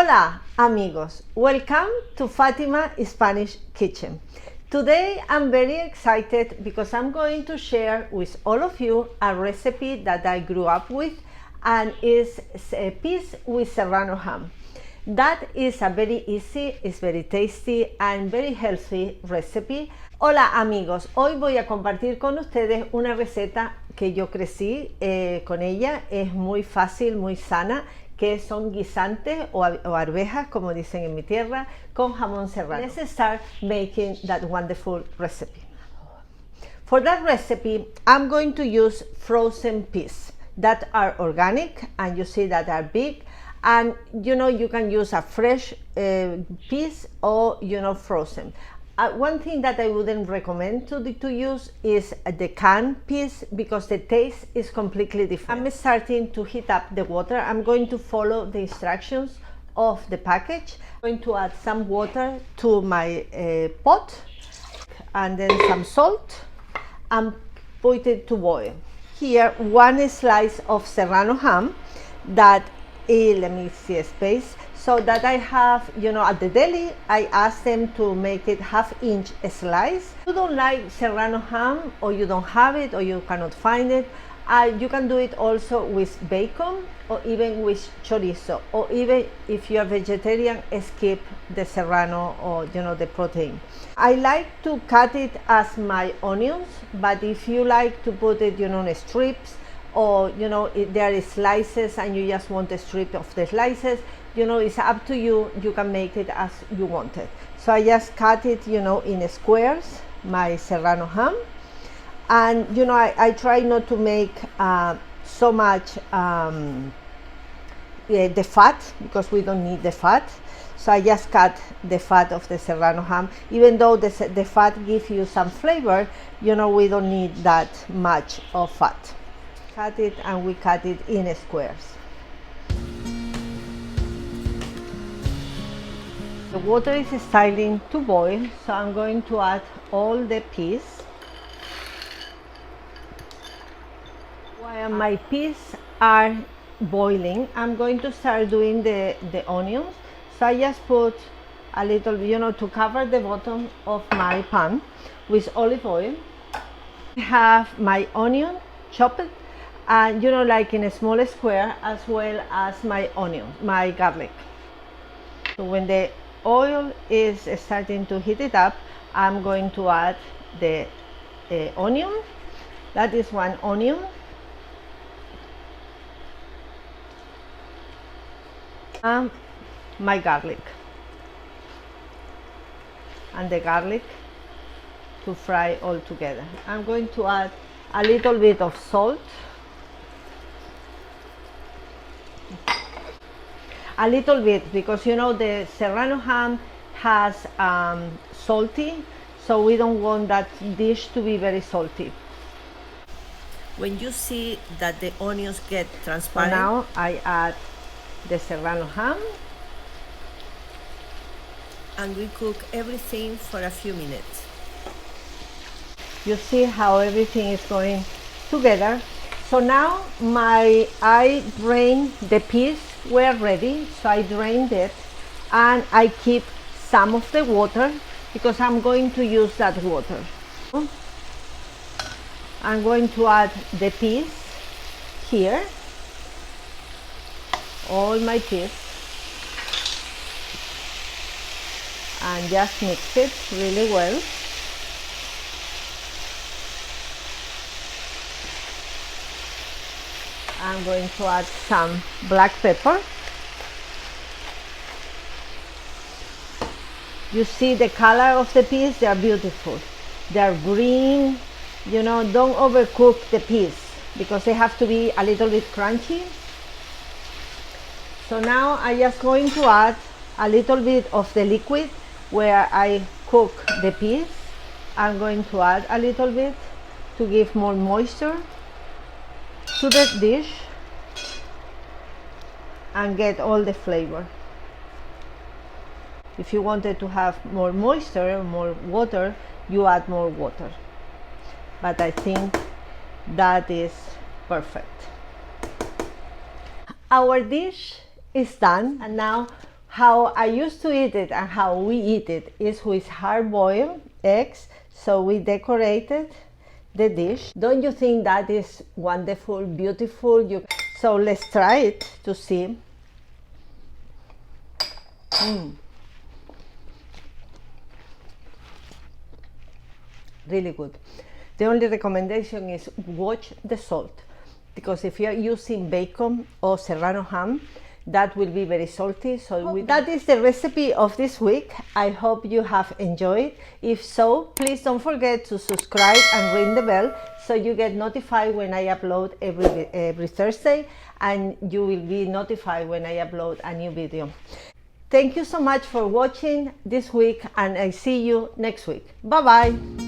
Hola amigos, welcome to Fatima Spanish Kitchen. Today I'm very excited because I'm going to share with all of you a recipe that I grew up with, and is a piece with Serrano ham. That is a very easy, it's very tasty and very healthy recipe. Hola amigos, hoy voy a compartir con ustedes una receta que yo crecí con ella. Es muy fácil, muy sana, que son guisantes o arvejas, como dicen en mi tierra, con jamón serrano. Let's start making that wonderful recipe. For that recipe, I'm going to use frozen peas that are organic, and you see that are big. And you can use a fresh piece or frozen. One thing that I wouldn't recommend to use is the canned peas, because the taste is completely different. I'm starting to heat up the water. I'm going to follow the instructions of the package. I'm going to add some water to my pot, and then some salt, and put it to boil. Here, one slice of Serrano ham that let me see a space, so that I have, at the deli, I ask them to make it half-inch slice. If you don't like Serrano ham, or you don't have it, or you cannot find it, you can do it also with bacon, or even with chorizo, or even if you are vegetarian, skip the serrano, or the protein. I like to cut it as my onions, but if you like to put it in strips, or if there is slices and you just want a strip of the slices, it's up to you. You can make it as you want it. So I just cut it in squares, my Serrano ham, and I try not to make so much the fat, because we don't need the fat. So I just cut the fat of the Serrano ham. Even though the fat gives you some flavor, we don't need that much of fat. Cut it, and we cut it in squares. The water is starting to boil, so I'm going to add all the peas. While my peas are boiling, I'm going to start doing the onions. So I just put a little, to cover the bottom of my pan with olive oil. I have my onion chopped, and like in a small square, as well as my garlic. So when the oil is starting to heat it up, I'm going to add the onion. That is one onion. And my garlic. And the garlic to fry all together. I'm going to add a little bit of salt. A little bit, because the Serrano ham has salty, so we don't want that dish to be very salty. When you see that the onions get transparent, so now I add the Serrano ham, and we cook everything for a few minutes. You see how everything is going together. So now I drain the peas. Were ready, so I drained it, and I keep some of the water because I'm going to use that water. I'm going to add the peas here, all my peas, and just mix it really well. I'm going to add some black pepper. You see the color of the peas, they are beautiful. They are green. Don't overcook the peas, because they have to be a little bit crunchy. So now I'm just going to add a little bit of the liquid where I cook the peas. I'm going to add a little bit to give more moisture to the dish and get all the flavor. If you wanted to have more moisture, more water, you add more water. But I think that is perfect. Our dish is done, and now How I used to eat it and how we eat it is with hard-boiled eggs. So we decorated the dish. Don't you think that is wonderful, beautiful? So let's try it to see. Really good. The only recommendation is watch the salt, because if you're using bacon or Serrano ham, that will be very salty. So that is the recipe of this week. I hope you have enjoyed. If so, please don't forget to subscribe and ring the bell so you get notified when I upload every Thursday, and you will be notified when I upload a new video. Thank you so much for watching this week, and I see you next week. Bye bye.